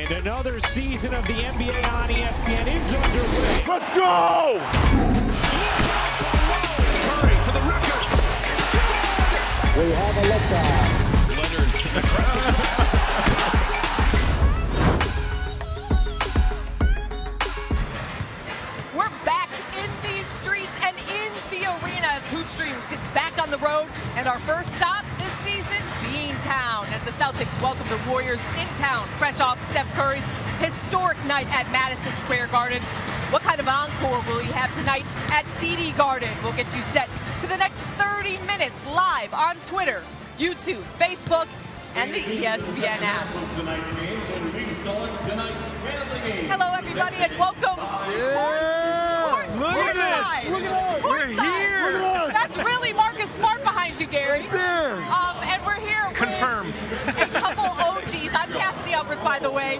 And another season of the NBA on ESPN is underway. Let's go! Curry for the record. We have a liftoff. Leonard can the press. We're back in these streets and in the arena as Hoop Streams gets back on the road. And our first stop this season, Beantown, as the Celtics welcome the Warriors in town, fresh off Steph Curry's historic night at Madison Square Garden. What kind of an encore will he have tonight at TD Garden? We'll get you set for the next 30 minutes live on Twitter, YouTube, Facebook, and the ESPN app. Hello, everybody, and welcome. Look at this. Look at us. We're here. Look at us. That's really Marcus Smart behind you, Gary. There. And we're here Confirmed. with a couple OGs. I'm Cassidy Hubbarth, by the way.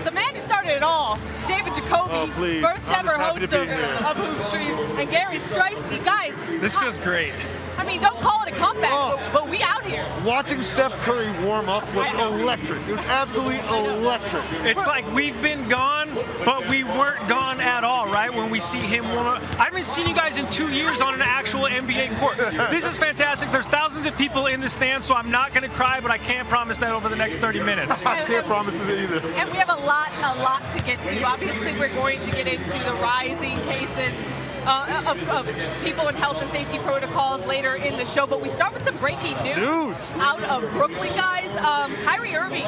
The man who started it all, David Jacoby, first ever host of Hoop Streams, and Gary Striewski. Guys. This feels great. I mean, don't call it a comeback, but we out here. Watching Steph Curry warm up was electric. It was absolutely electric. It's like we've been gone, but we weren't gone at all, right? When we see him warm up. I haven't seen you guys in 2 years on an actual NBA court. This is fantastic. There's thousands of people in the stands, so I'm not going to cry, but I can't promise that over the next 30 minutes. I can't promise this either. And we have a lot to get to. Obviously, we're going to get into the rising cases of people in health and safety protocols later in the show, but we start with some breaking news out of Brooklyn, guys. Kyrie Irving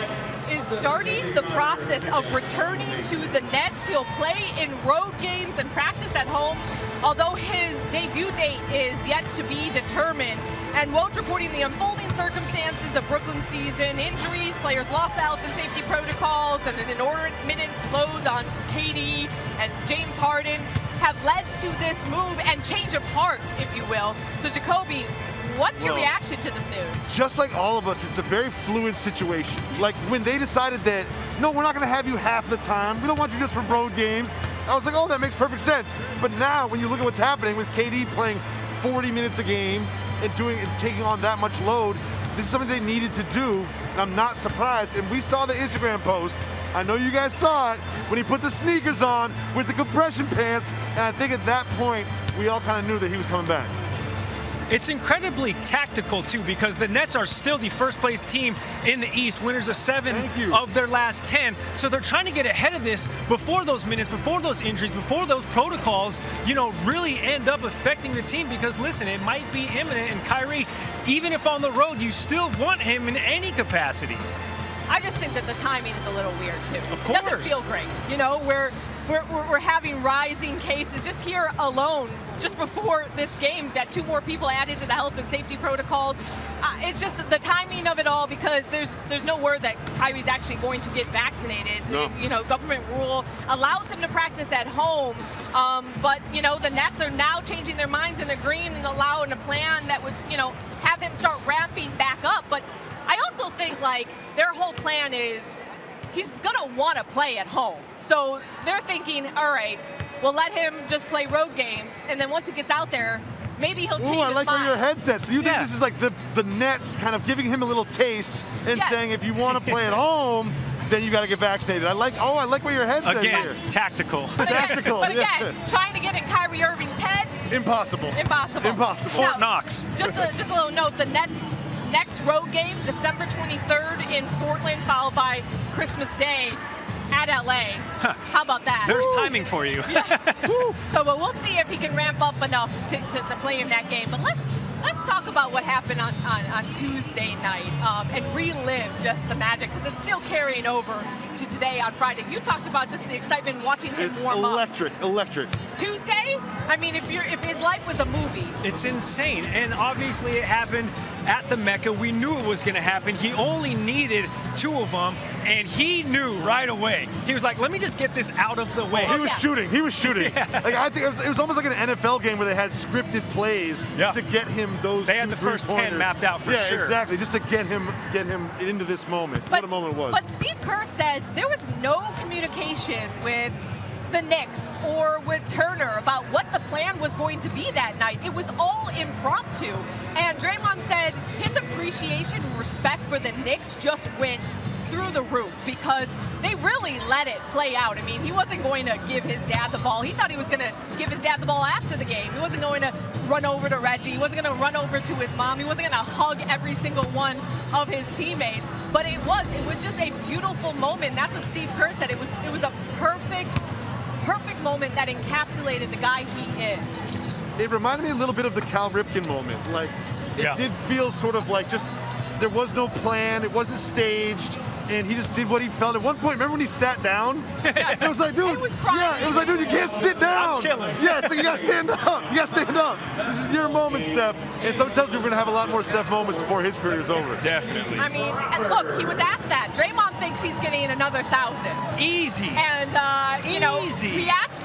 is starting the process of returning to the Nets. He'll play in road games and practice at home, although his debut date is yet to be determined. And Woj reporting the unfolding circumstances of Brooklyn season, injuries, players lost health and safety protocols, and an inordinate load on KD and James Harden have led to this move and change of heart, if you will. So, Jacoby, what's your reaction to this news? Just like all of us, it's a very fluid situation. Like when they decided that, no, we're not going to have you half the time. We don't want you just for road games. I was like, oh, that makes perfect sense. But now, when you look at what's happening with KD playing 40 minutes a game and taking on that much load, this is something they needed to do, and I'm not surprised. And we saw the Instagram post. I know you guys saw it when he put the sneakers on with the compression pants, and I think at that point, we all kind of knew that he was coming back. It's incredibly tactical, too, because the Nets are still the first-place team in the East, winners of 7 of their last 10. So they're trying to get ahead of this before those minutes, before those injuries, before those protocols, really end up affecting the team. Because, listen, it might be imminent, and Kyrie, even if on the road, you still want him in any capacity. I just think that the timing is a little weird, too. Of course. It doesn't feel great. We're having rising cases just here alone, just before this game, that 2 more people added to the health and safety protocols. It's just the timing of it all, because there's no word that Kyrie's actually going to get vaccinated. No. Government rule allows him to practice at home, but the Nets are now changing their minds and agreeing and allowing a plan that would have him start ramping back up. But I also think their whole plan is he's gonna want to play at home. So they're thinking, all right, we'll let him just play road games, and then once he gets out there, maybe he'll change his mind. I like where your headset. So you think this is like the Nets kind of giving him a little taste and saying, if you want to play at home, then you got to get vaccinated. I like where your headset again, here. Tactical. Tactical. But again, trying to get in Kyrie Irving's head. Impossible. Fort Knox. Just a little note, the Nets' next road game, December 23rd in Portland, followed by Christmas Day at LA. How about that? There's timing for you. So, but we'll see if he can ramp up enough to play in that game. But let's talk about what happened on Tuesday night and relive just the magic, because it's still carrying over to today on Friday. You talked about just the excitement watching him warm up. Electric. Tuesday? I mean, if his life was a movie. It's insane, and obviously it happened at the Mecca. We knew it was going to happen. He only needed 2 of them, and he knew right away. He was like, let me just get this out of the way. He was shooting. Yeah. Like, I think it was almost like an NFL game where they had scripted plays to get him those. They had the first 10 mapped out for sure. Yeah, exactly. Just to get him into this moment. What a moment it was. But Steve Kerr said there was no communication with the Knicks or with Turner about what the plan was going to be that night. It was all impromptu. And Draymond said his appreciation and respect for the Knicks just went through the roof because they really let it play out. I mean, he wasn't going to give his dad the ball. He thought he was going to give his dad the ball after the game. He wasn't going to run over to Reggie. He wasn't going to run over to his mom. He wasn't going to hug every single one of his teammates. But it was just a beautiful moment. That's what Steve Kerr said. It was a perfect moment that encapsulated the guy he is. It reminded me a little bit of the Cal Ripken moment. Like, it did feel sort of like just there was no plan. It wasn't staged. And he just did what he felt. At one point, remember when he sat down? It was like, dude, It was crying. yeah, it was like, dude, you can't sit down. I'm chilling. Yeah, so you gotta stand up. You gotta stand up. This is your moment, Steph. And sometimes tells me we're gonna have a lot more Steph moments before his career is over. Definitely. I mean, and look, he was asked that. Draymond thinks he's getting another 1,000. Easy. And you know, Easy. we asked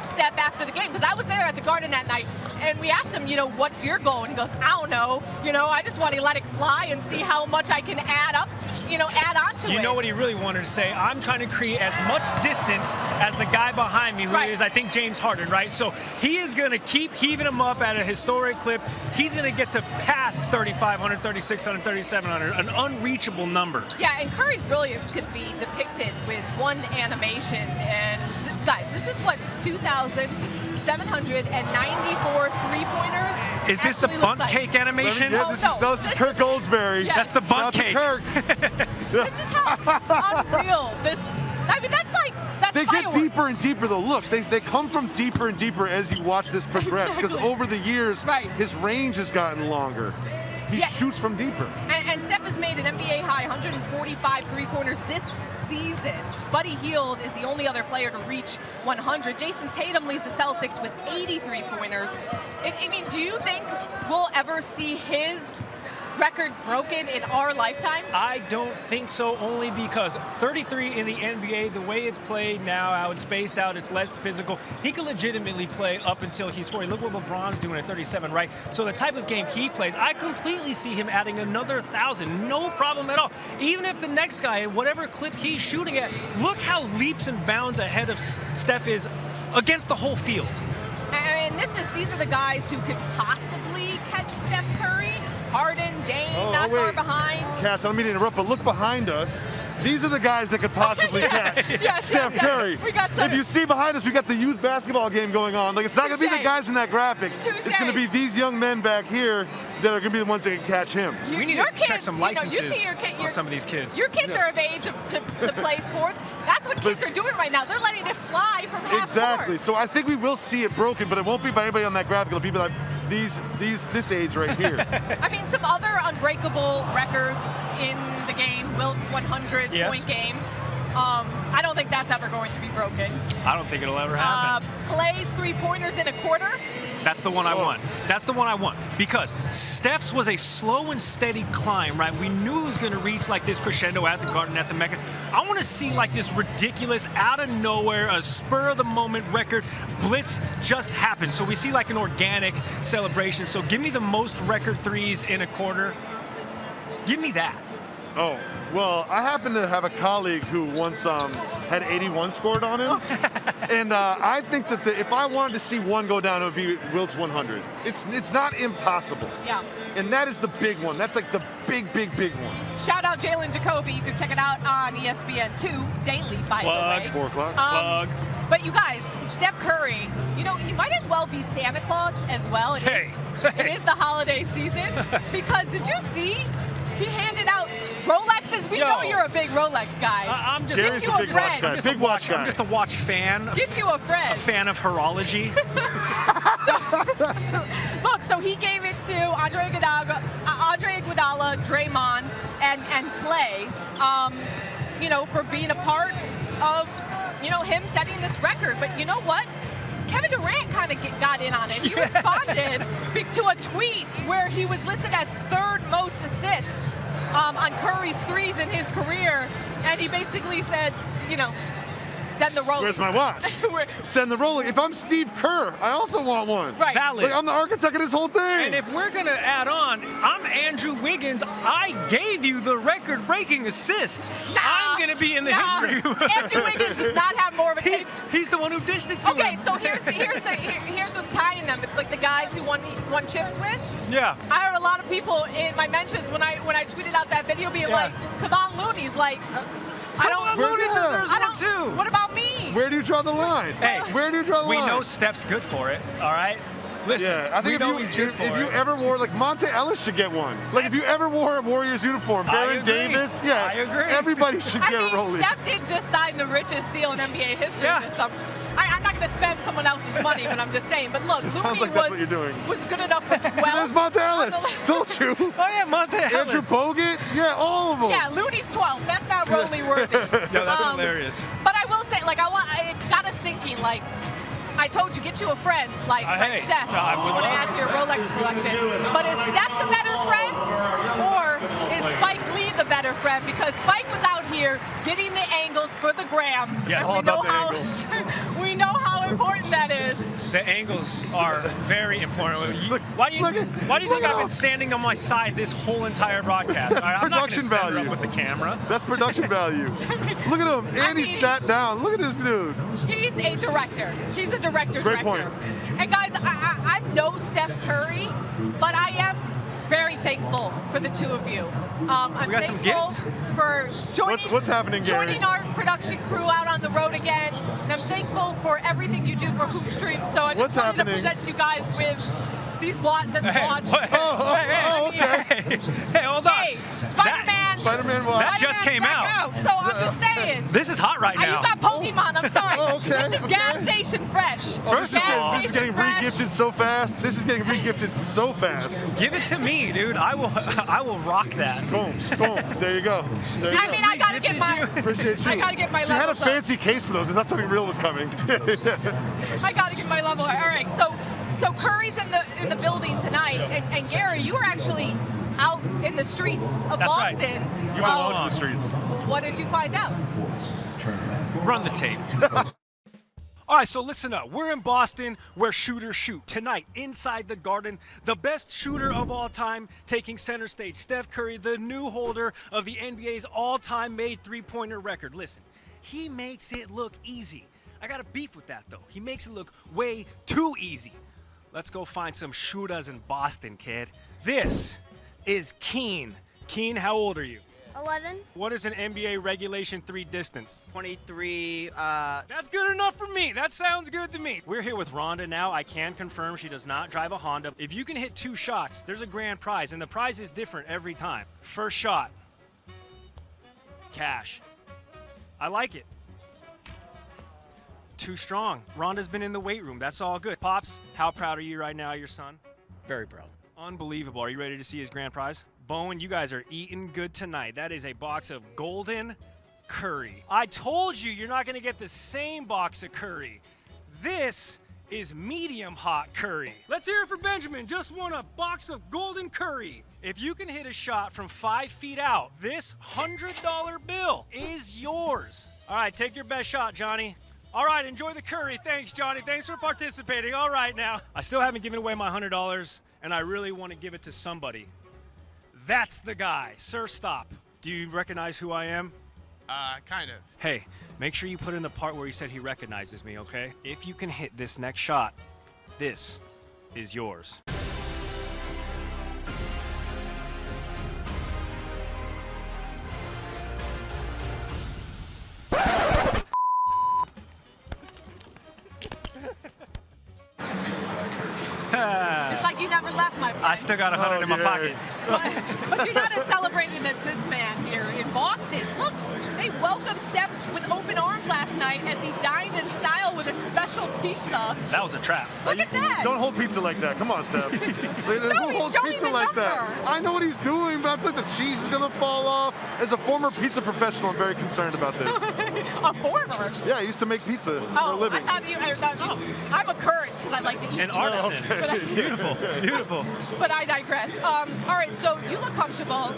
Steph after the game because I was there at the Garden that night, and we asked him, you know, what's your goal? And he goes, I don't know. You know, I just want to let it fly and see how much I can add up. You know, add on to it. You know what he really wanted to say? I'm trying to create as much distance as the guy behind me, who is, I think, James Harden, right? So he is going to keep heaving him up at a historic clip. He's going to get to pass 3,500, 3,600, 3,700, an unreachable number. Yeah, and Curry's brilliance could be depicted with one animation. And guys, this is what 2,794 three-pointers. Is this the bunt cake animation? Yeah, this is Kirk Goldsberry. Yeah. That's the bunt cake. This is how unreal this. I mean, that's They fireworks. get deeper and deeper, though. Look, they come from deeper and deeper as you watch this progress. Because over the years, his range has gotten longer. He shoots from deeper. And Steph has made an NBA high 145 three-pointers this season. Buddy Hield is the only other player to reach 100. Jason Tatum leads the Celtics with 80 three-pointers. I mean, do you think we'll ever see his record broken in our lifetime? I don't think so, only because 33 in the NBA, the way it's played now, how it's spaced out, it's less physical. He could legitimately play up until he's 40. Look what LeBron's doing at 37, right? So the type of game he plays, I completely see him adding another 1,000. No problem at all. Even if the next guy, whatever clip he's shooting at, look how leaps and bounds ahead of Steph is against the whole field. And these are the guys who could possibly catch Steph Curry. Harden, Dame, not far behind. Cass, I don't mean to interrupt, but look behind us. These are the guys that could possibly catch Steph Curry. We got some. If you see behind us, we got the youth basketball game going on. Like, it's not going to be the guys in that graphic. It's going to be these young men back here that are going to be the ones that can catch him. We need to check some licenses on some of these kids. Your kids are of age to play sports. That's what kids are doing right now. They're letting it fly from half Exactly. court. So I think we will see it broken, but it won't be by anybody on that graphic. It'll be like this age right here. I mean, some other unbreakable records in the game. Wilt's 100-point game. I don't think that's ever going to be broken. I don't think it'll ever happen. Klay's three-pointers in a quarter. That's the one I want. That's the one I want. Because Steph's was a slow and steady climb, right? We knew it was going to reach like this crescendo at the Garden, at the Mecca. I want to see like this ridiculous, out of nowhere, a spur-of-the-moment record blitz just happen. So we see like an organic celebration. So give me the most record threes in a quarter. Give me that. Oh, well, I happen to have a colleague who once had 81 scored on him. And I think that if I wanted to see one go down, it would be Wilt's 100. It's not impossible. Yeah. And that is the big one. That's like the big one. Shout out Jalen Jacoby. You can check it out on ESPN 2 daily, by the way. 4 o'clock. Plug. But you guys, Steph Curry, you know, he might as well be Santa Claus as well. It is the holiday season. Because did you see? He handed out Rolexes. We know you're a big Rolex guy. I'm just Gary's a big watch guy. Big watch guy. I'm just a watch fan. Get you a friend. A fan of horology. So he gave it to Andre Iguodala, Draymond, and Klay, you know, for being a part of, you know, him setting this record. But you know what? Kevin Durant kind of got in on it. He responded to a tweet where he was listed as third most assists on Curry's threes in his career, and he basically said, you know, send the Rolex. Where's my watch? Send the Rolex. If I'm Steve Kerr, I also want one. Right. Valid. Like, I'm the architect of this whole thing. And if we're going to add on, I'm Andrew Wiggins. I gave you the record-breaking assist. I'm going to be in the history. Andrew Wiggins does not have more of a case. He's the one who dished it to him. Okay, so here's what's tying them. It's like the guys who won chips with. Yeah. I heard a lot of people in my mentions when I tweeted out that video being like, come on, Looney's like, I don't. Looney deserves I one don't. too. What about me? Where do you draw the line? Hey, where do you draw the line? We know Steph's good for it, all right? Listen, Yeah, I think we know he's good for it. if you ever wore, like, Monte Ellis should get one. Like, if you ever wore a Warriors uniform, Baron agree. Davis, yeah, I agree. everybody should get a I mean, Rolex. Steph did just sign the richest deal in NBA history Yeah. this summer. I'm not going to spend someone else's money, but I'm just saying. But look, Sounds Looney like that's what you're doing. was good enough for 12. There's Monte Ellis. Told you. Oh, yeah, Monte Andrew Ellis. Bogut, yeah, all of them. Yeah, Looney's 12. That's not Rolly worthy. Yo, that's hilarious. But I will say, like, I got us thinking, like, I told you, get you a friend like Hey, Steph I if would you want to love add to your Rolex collection. But is Steph the better friend, or is Spike Lee the better friend? Because Spike was out here getting the angles for the gram. Yes. And All we know about the how angles. we know how important that is. The angles are very important. Look- Why do you look at- think look at I've been all- standing on my side this whole entire broadcast? That's All right, I'm not going to production set her value. up with the camera. That's production value. Look at him. And he mean- sat down. Look at this dude. He's a director. He's a director. Great point. And guys, I'm no Steph Curry, but I am very thankful for the two of you. I'm We got some thankful gifts? for joining, What's happening, Gary? joining our production crew out on the road again. And I'm thankful for everything you do for Hoop Stream. So I just What's wanted happening? to present you guys with this watch. What? okay. Hey, hold on. Hey, Spider-Man. Spider-Man watch. That just came back out. So I'm just saying. This is hot right You now. got Pokemon, I'm sorry. Oh, okay, This is okay. gas station fresh. First of Gas all, This is station getting fresh. re-gifted so fast. This is getting re-gifted so fast. Give it to me, dude. I will rock that. Boom, boom. There you go. There you I go. mean, I gotta get my. Appreciate you. I gotta get my She had a levels up. fancy case for those. I thought something real was coming. I gotta get my level. All right, so Curry's in the building tonight, and Gary, you were actually out in the streets of That's right. Boston. You were walking the streets. What did you find out? Run the tape. All right, so listen up. We're in Boston where shooters shoot. Tonight, inside the Garden, the best shooter of all time taking center stage, Steph Curry, the new holder of the NBA's all-time made three-pointer record. Listen, he makes it look easy. I got a beef with that, though. He makes it look way too easy. Let's go find some shooters in Boston, kid. This is Keen. Keen, how old are you? 11. What is an NBA Regulation 3 distance? 23. That's good enough for me. That sounds good to me. We're here with Rhonda now. I can confirm she does not drive a Honda. If you can hit 2 shots, there's a grand prize, and the prize is different every time. First shot, cash. I like it. Too strong. Rhonda's been in the weight room. That's all good. Pops, how proud are you right now of your son? Very proud. Unbelievable. Are you ready to see his grand prize? Bowen, you guys are eating good tonight. That is a box of golden curry. I told you you're not going to get the same box of curry. This is medium hot curry. Let's hear it for Benjamin. Just won a box of golden curry. If you can hit a shot from 5 feet out, this $100 bill is yours. All right, take your best shot, Johnny. All right, enjoy the curry. Thanks, Johnny. Thanks for participating. All right, now. I still haven't given away my $100, and I really want to give it to somebody. That's the guy. Sir, stop. Do you recognize who I am? Kind of. Hey, make sure you put in the part where he said he recognizes me, okay? If you can hit this next shot, this is yours. It's like you never left, my friend. I still got 100 in my yeah. pocket. But you're not as celebrating as this man here in Boston. Look, they welcomed Steph with open arms last night as he dined in style with a special pizza. That was a trap. Look at that. Don't hold pizza like that. Come on, Steph. Who he's holds showing pizza the like that? number. I know what he's doing, but I think the cheese is gonna fall off. As a former pizza professional, I'm very concerned about this. A former. Yeah, I used to make pizza for a Oh, living. I thought you. I'm a current because I like to eat. An artisan. okay. Beautiful, beautiful. But I digress. All right, so you look comfortable.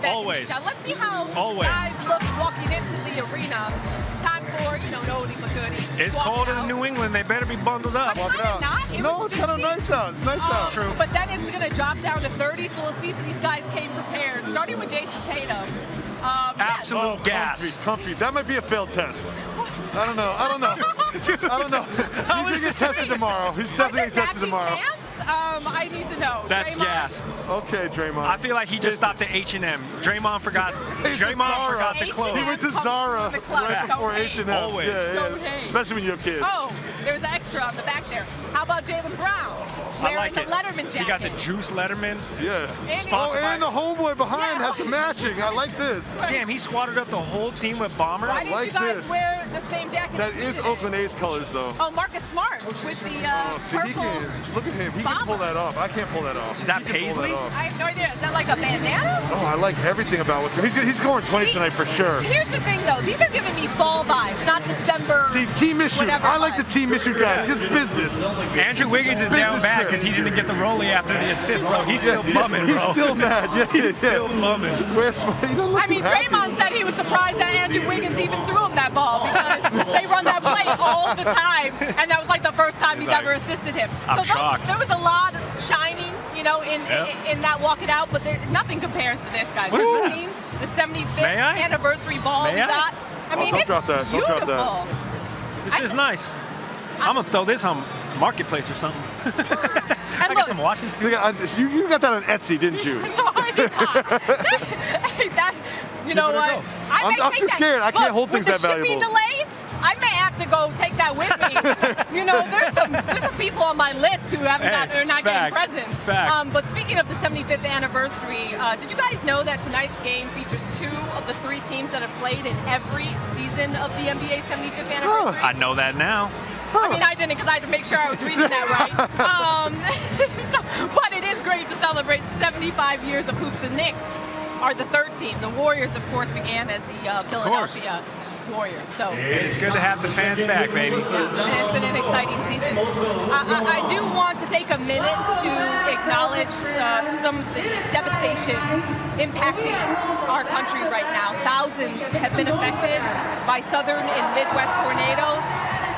Always. Now let's see how Always. guys look walking into the arena. Time for, Nody McGoody. It's cold in New England. They better be bundled up. But Walk it kinda out. not. It No, was it's kind of 60. nice out. It's nice out. True. But then it's going to drop down to 30, so we'll see if these guys came prepared. Starting with Jason Tatum. Absolute Oh, gas. comfy. That might be a failed test. I don't know. I don't know. He's gonna get tested tomorrow. He's definitely getting tested tomorrow. Pants? I need to know. That's Draymond? gas. Okay, Draymond. I feel like he just stopped at H&M. Draymond forgot the clothes. He went to Zara The club. right before H&M. Always. Yeah. Especially when you have kids. Oh, there's an extra on the back there. How about Jaylen Brown? I Wearing like the it. Letterman jacket. He got the Juice Letterman. Yeah. Sponsored by- And the homeboy behind has the matching. I like this. Damn, he squatted up the whole team with bombers. Why did like you guys this. wear the same jacket? That as me is today? Oakland A's colors, though. Oh, Marcus Smart with the See, he purple. can, look at him. He can pull that off. I can't pull that off. Is that He can pull Paisley? that off. I have no idea. Is that like a bandana? Oh, I like everything about what's he's scoring 20 tonight for sure. Here's the thing, though. These are giving me fall vibes, not December. See, team issue. whatever I like the vibes. team issue guys. It's business. Andrew Wiggins is down Business bad trip. because he didn't get the rollie after the assist, bro. He's still bumming, bro. He's still mad. Yeah, He's still bumming. Where's he don't look I mean, too happy. Draymond said he was surprised that Andrew Wiggins even threw him that ball because they run that play all the time, and that was like the first time he's like, ever assisted him. I'm shocked. There was a lot of shining, you know, in that walk it out, but nothing compares to this, guys. What is You've that? seen the 75th May I? anniversary ball May we I? got. I mean, don't it's drop that. Don't beautiful. drop that. This is nice. I'm going to throw this on Marketplace or something. I got look- some watches, too. You got that on Etsy, didn't you? No, I did not. Hey, you know Give it a what? go. I may I'm take too that. scared. I can't Look, hold things with that the shipping valuable. delays, I may have to go take that with me. You know, there's some people on my list who haven't are not facts, getting presents. facts. But speaking of the 75th anniversary, did you guys know that tonight's game features 2 of the 3 teams that have played in every season of the NBA 75th anniversary? I know that now. I mean, I didn't because I had to make sure I was reading that right. But it is great to celebrate 75 years of hoops. The Knicks are the 3rd team. The Warriors, of course, began as the Philadelphia Warriors. So It's good to have the fans back, baby. and it's been an exciting season. I do want to take a minute to acknowledge some of the devastation impacting our country right now. Thousands have been affected by southern and Midwest tornadoes.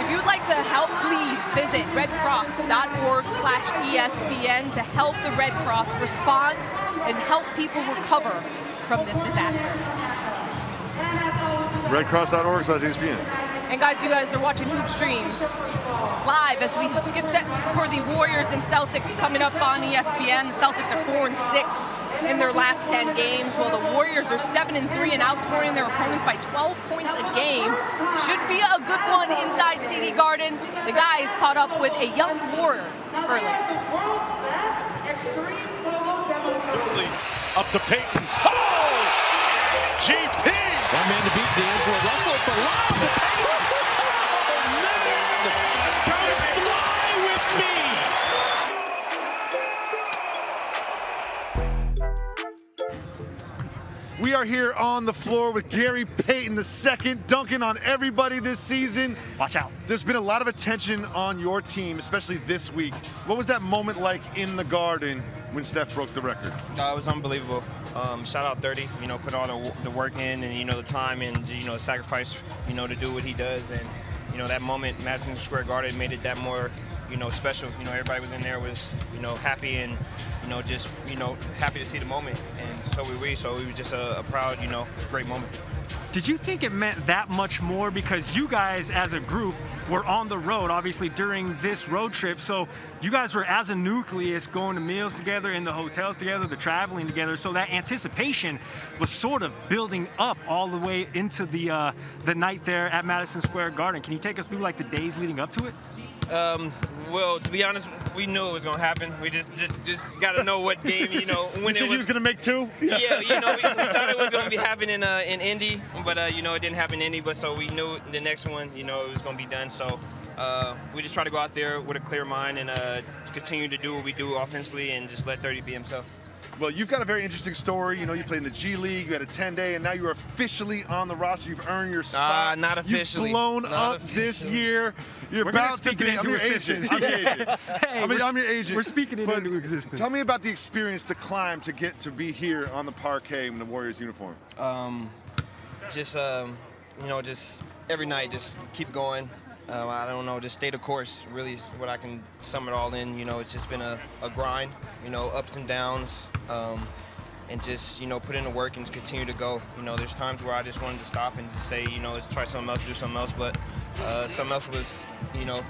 If you'd like to help, please visit redcross.org/ESPN to help the Red Cross respond and help people recover from this disaster. Redcross.org/ESPN. And guys, you guys are watching Hoop Streams live as we get set for the Warriors and Celtics coming up on ESPN. The Celtics are 4-6 in their last 10 games, while the Warriors are 7-3 and outscoring their opponents by 12 points a game. Should be a good one inside TD Garden. The guys caught up with a young Warrior earlier. Up to Payton. Oh! GP! One man to beat D'Angelo Russell. It's a lob to Payton. Oh, man! Come fly with me! We are here on the floor with Gary Payton II, dunking on everybody this season. Watch out. There's been a lot of attention on your team, especially this week. What was that moment like in the Garden when Steph broke the record? It was unbelievable. Shout out 30, put all the work in and, the time and, the sacrifice, to do what he does. And, that moment, Madison Square Garden made it that more, special. Everybody was in there was, happy and, just, happy to see the moment. And so were we. So it was just a proud, great moment. Did you think it meant that much more because you guys as a group were on the road, obviously, during this road trip? So you guys were, as a nucleus, going to meals together, in the hotels together, the traveling together. So that anticipation was sort of building up all the way into the night there at Madison Square Garden. Can you take us through, like, the days leading up to it? Well, to be honest, we knew it was going to happen. We just got to know what game, when it was going to make 2? Yeah, we thought it was going to be happening in Indy, but it didn't happen in Indy. But so we knew the next one, it was going to be done. So we just try to go out there with a clear mind and continue to do what we do offensively and just let 30 be himself. Well, you've got a very interesting story. You played in the G League, you had a 10-day, and now you're officially on the roster. You've earned your spot. Not officially. You've blown up this year. You're about to be. I'm your agent. I'm your agent. Hey, I'm your agent. We're speaking it But into existence. Tell me about the experience, the climb to get to be here on the parquet in the Warriors uniform. Just every night, just keep going. I don't know, just stay the course, really what I can sum it all in. It's just been a grind, ups and downs. and just, put in the work and continue to go. There's times where I just wanted to stop and just say, let's try something else, do something else, but something else was,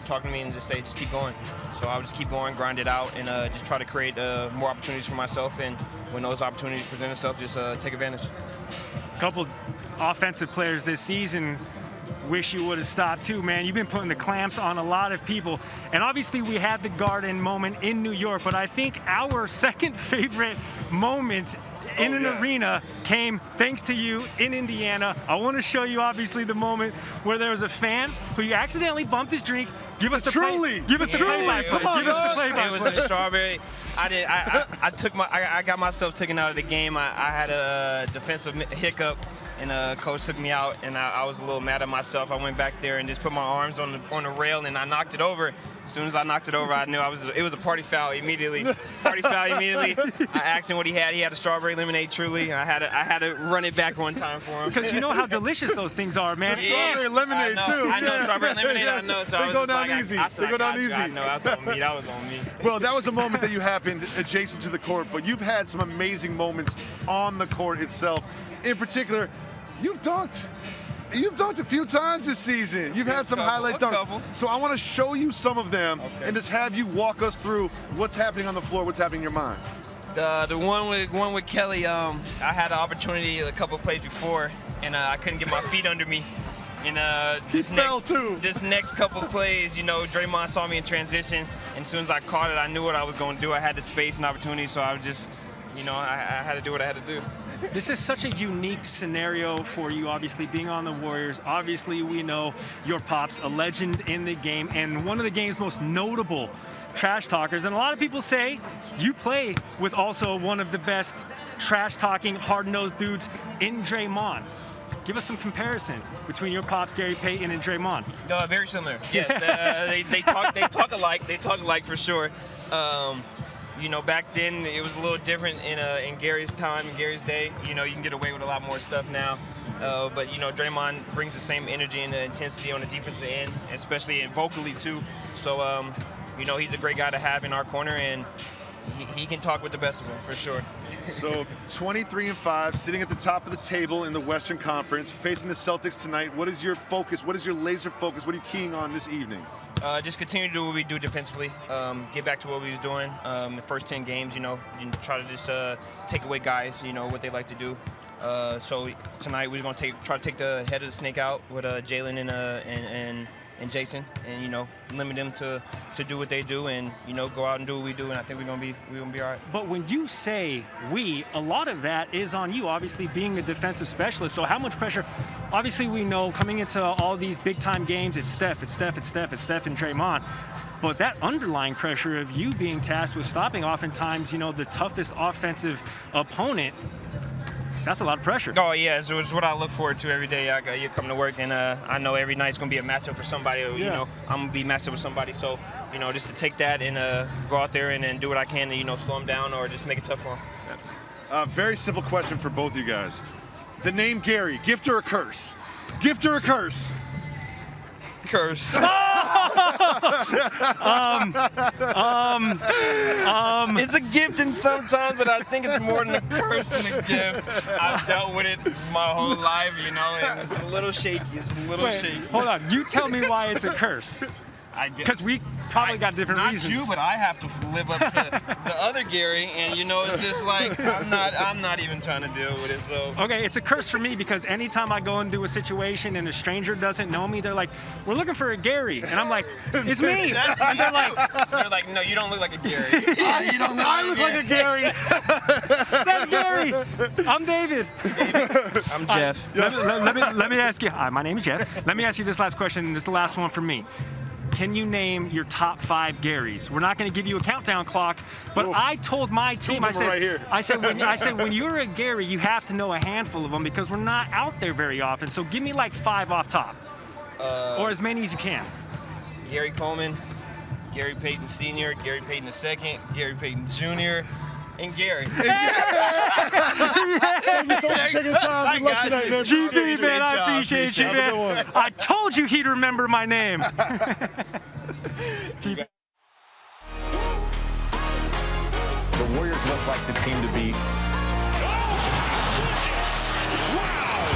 talking to me and just say, just keep going. So I would just keep going, grind it out, and just try to create more opportunities for myself, and when those opportunities present themselves, just take advantage. A couple offensive players this season wish you would have stopped too, man. You've been putting the clamps on a lot of people. And obviously we had the Garden moment in New York, but I think our second favorite moment in an arena came thanks to you in Indiana. I want to show you obviously the moment where there was a fan who you accidentally bumped his drink. Give us the play-by-play. Give us the play-by-play. It was a strawberry. I got myself taken out of the game. I had a defensive hiccup, and coach took me out, and I was a little mad at myself. I went back there and just put my arms on the rail, and I knocked it over. As soon as I knocked it over, I knew it was a party foul immediately. I asked him what he had. He had a strawberry lemonade, truly. I had to run it back one time for him. Because you know how delicious those things are, man. Strawberry lemonade too. I know strawberry lemonade. I know. So they go down easy. They go down easy. I know. That was on me. That was on me. Well, that was a moment that you happened adjacent to the court, but you've had some amazing moments on the court itself. In particular, you've dunked a few times this season. You've had some highlight dunks. So I want to show you some of them and just have you walk us through what's happening on the floor, what's happening in your mind. The one with Kelly, I had an opportunity a couple of plays before, and I couldn't get my feet under me. And this next couple of plays, Draymond saw me in transition, and as soon as I caught it, I knew what I was going to do. I had the space and opportunity, so I was just, I had to do what I had to do. This is such a unique scenario for you, obviously, being on the Warriors. Obviously, we know your pops, a legend in the game, and one of the game's most notable trash talkers. And a lot of people say you play with also one of the best trash-talking, hard-nosed dudes in Draymond. Give us some comparisons between your pops, Gary Payton, and Draymond. Very similar. Yes, they talk alike. They talk alike for sure. Back then it was a little different in Gary's time, in Gary's day. You can get away with a lot more stuff now. But Draymond brings the same energy and the intensity on the defensive end, especially vocally too. So he's a great guy to have in our corner, and he can talk with the best of them for sure. So 23-5, sitting at the top of the table in the Western Conference, facing the Celtics tonight. What is your focus? What is your laser focus? What are you keying on this evening? Just continue to do what we do defensively. Get back to what we was doing the first 10 games. Try to just take away guys. What they like to do. So tonight we're going to try to take the head of the snake out with Jalen and Jason, and limit them to do what they do, and go out and do what we do, and I think we're gonna be all right. But when you say we, a lot of that is on you, obviously being a defensive specialist. So how much pressure? Obviously we know coming into all these big time games, it's Steph and Draymond. But that underlying pressure of you being tasked with stopping oftentimes, the toughest offensive opponent. That's a lot of pressure. Oh, yeah, so it's what I look forward to every day. You come to work, and I know every night's going to be a matchup for somebody. I'm going to be matched up with somebody. So, just to take that and go out there and do what I can to, slow them down or just make it tough for them. Very simple question for both you guys. The name Gary, gift or a curse? Gift or a curse? Curse. It's a gift in sometimes, but I think it's more than a curse than a gift. I've dealt with it my whole life, and it's a little shaky. Shaky. Hold on. You tell me why it's a curse. Because we probably got different reasons. Not you, but I have to live up to the other Gary, and it's just like I'm not even trying to deal with it. So okay, it's a curse for me because anytime I go into a situation and a stranger doesn't know me, they're like, "We're looking for a Gary," and I'm like, "It's me." And they're like, "No, you don't look like a Gary." You don't. I look like a Gary. That's Gary. I'm David. I'm Jeff. Let me ask you. Hi, my name is Jeff. Let me ask you this last question, and this is the last one from me. Can you name your top 5 Garys? We're not going to give you a countdown clock, but I told my team, I said, when you're a Gary, you have to know a handful of them because we're not out there very often. So give me like 5 off top, or as many as you can. Gary Coleman, Gary Payton Sr., Gary Payton II, Gary Payton Jr., and Gary. GB, man, I appreciate you, man. I told you he'd remember my name. The Warriors look like the team to beat. Wow!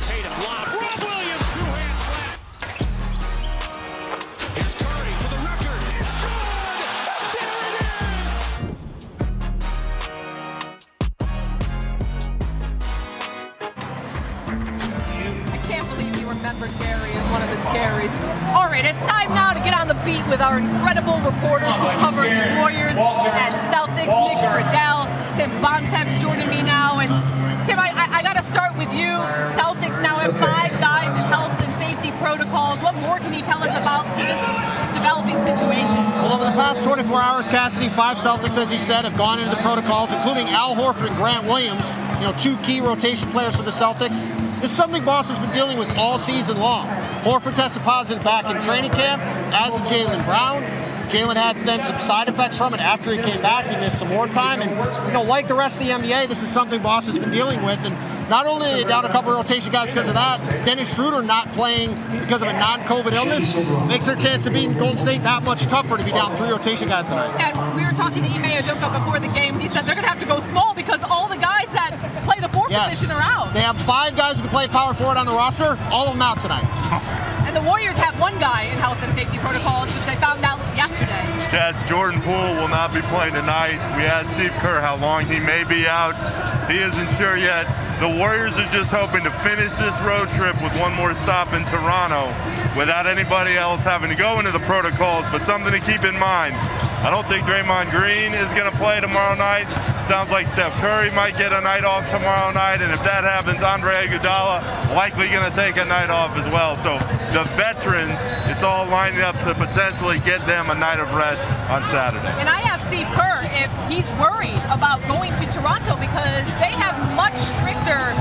Tatum lob. Rob Williams two-hand slam. Here's Curry for the record. It's good! There it is! I can't believe you remembered Gary as one of his Garys. All right, it's time now to get on the beat with our incredible reporters who cover the Warriors and Celtics. Nick Friedell, Tim Bontemps joining me now. And Tim, I got to start with you. Celtics now have 5 guys in health and safety protocols. What more can you tell us about this developing situation? Well, over the past 24 hours, Cassidy, 5 Celtics, as you said, have gone into the protocols, including Al Horford and Grant Williams, 2 key rotation players for the Celtics. This is something Boss has been dealing with all season long. Horford tested positive back in training camp, as did Jaylen Brown. Jaylen had then some side effects from it after he came back. He missed some more time. And, like the rest of the NBA, this is something Boss has been dealing with. And not only are they down a couple of rotation guys because of that, Dennis Schroeder not playing because of a non-COVID illness makes their chance to beat Golden State that much tougher to be down 3 rotation guys tonight. And we were talking to Ime Udoka before the game. He said they're going to have to go small because all the guys that play the 4 position are out. They have 5 guys who can play power forward on the roster, all of them out tonight. And the Warriors have 1 guy in health and safety protocols, which they found out yesterday. Yes, Jordan Poole will not be playing tonight. We asked Steve Kerr how long he may be out. He isn't sure yet. The Warriors are just hoping to finish this road trip with 1 more stop in Toronto without anybody else having to go into the protocols, but something to keep in mind. I don't think Draymond Green is going to play tomorrow night. Sounds like Steph Curry might get a night off tomorrow night, and if that happens, Andre Iguodala likely going to take a night off as well. So the veterans, it's all lining up to potentially get them a night of rest on Saturday. And I asked Steve Kerr if he's worried about going to Toronto because they have much stricter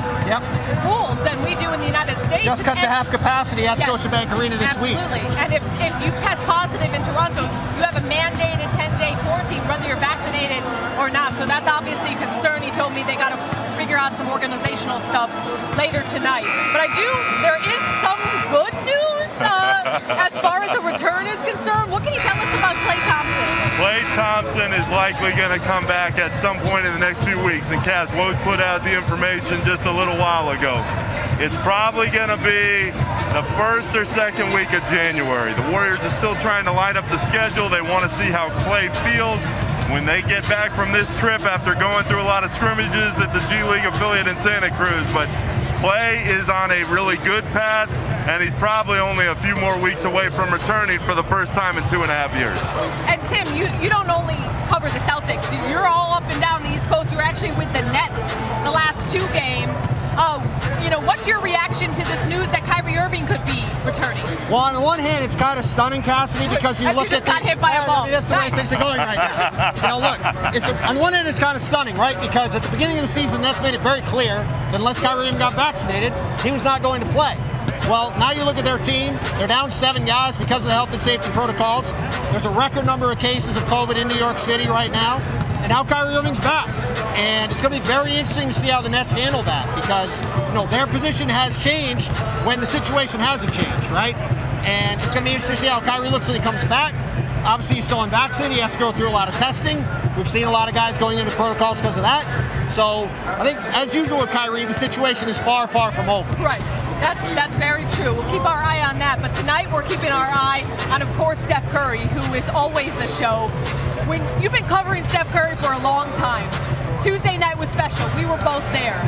rules than we do in the United States. Just cut to half capacity at Scotiabank Arena this week. Absolutely. And if you test positive in Toronto, you have a mandated 10-day quarantine, whether you're vaccinated or not. So that's obviously a concern. He told me they got to figure out some organizational stuff later tonight. But there is some good news as far as the return is concerned. What can you tell us about Klay Thompson? Klay Thompson is likely going to come back at some point in the next few weeks. And Cass Woj put out the information just a little while ago. It's probably going to be the 1st or 2nd week of January. The Warriors are still trying to line up the schedule. They want to see how Klay feels when they get back from this trip after going through a lot of scrimmages at the G League affiliate in Santa Cruz. But Klay is on a really good path, and he's probably only a few more weeks away from returning for the first time in 2.5 years. And Tim, you don't only cover the Celtics. You're all up and down the East Coast. You're actually with the Nets the last 2 games. What's your reaction to this news that Kyrie Irving could be returning? Well, on the one hand, it's kind of stunning, Cassidy, because you look at got hit by a ball. That's the way things are going right now. Look, on one hand, it's kind of stunning, right? Because at the beginning of the season, that's made it very clear that unless Kyrie Irving got vaccinated, he was not going to play. Well, now you look at their team. They're down 7 guys because of the health and safety protocols. There's a record number of cases of COVID in New York City right now. And now Kyrie Irving's back. And it's going to be very interesting to see how the Nets handle that because, their position has changed when the situation hasn't changed, right? And it's going to be interesting to see how Kyrie looks when he comes back. Obviously, he's still unvaccinated. He has to go through a lot of testing. We've seen a lot of guys going into protocols because of that. So I think, as usual with Kyrie, the situation is far, far from over. Right. That's very true. We'll keep our eye on that. But tonight we're keeping our eye on, of course, Steph Curry, who is always the show. When you've been covering Steph Curry for a long time, Tuesday night was special. We were both there.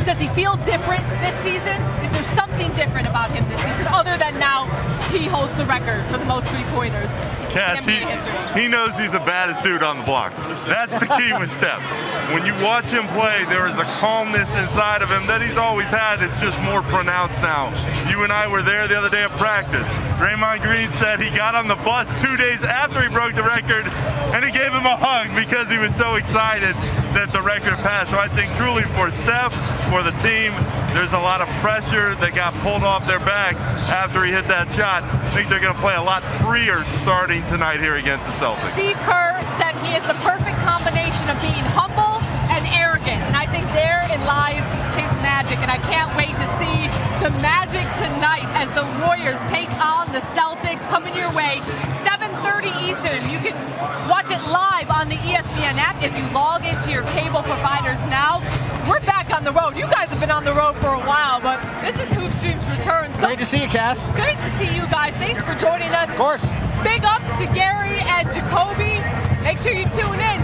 Does he feel different this season? Is there something different about him this season, other than now he holds the record for the most 3-pointers Cass, in NBA history? He knows he's the baddest dude on the block. That's the key with Steph. When you watch him play, there is a calmness inside of him that he's always had. It's just more pronounced now. You and I were there the other day at practice. Draymond Green said he got on the bus 2 days after he broke the record, and he gave him a hug because he was so excited that the record passed. So I think truly for Steph, for the team, there's a lot of pressure that got pulled off their backs after he hit that shot. I think they're going to play a lot freer starting tonight here against the Celtics. Steve Kerr said he is the perfect combination of being humble and arrogant, and I think therein lies his magic, and I can't wait to see the magic tonight as the Warriors take on the Celtics. Coming your way, 7:30 Eastern. You can watch it live on on the ESPN app. If you log into your cable providers now, we're back on the road. You guys have been on the road for a while, but this is Hoop Stream's return. So great to see you, Cass. Great to see you guys. Thanks for joining us. Of course. Big ups to Gary and Jacoby. Make sure you tune in.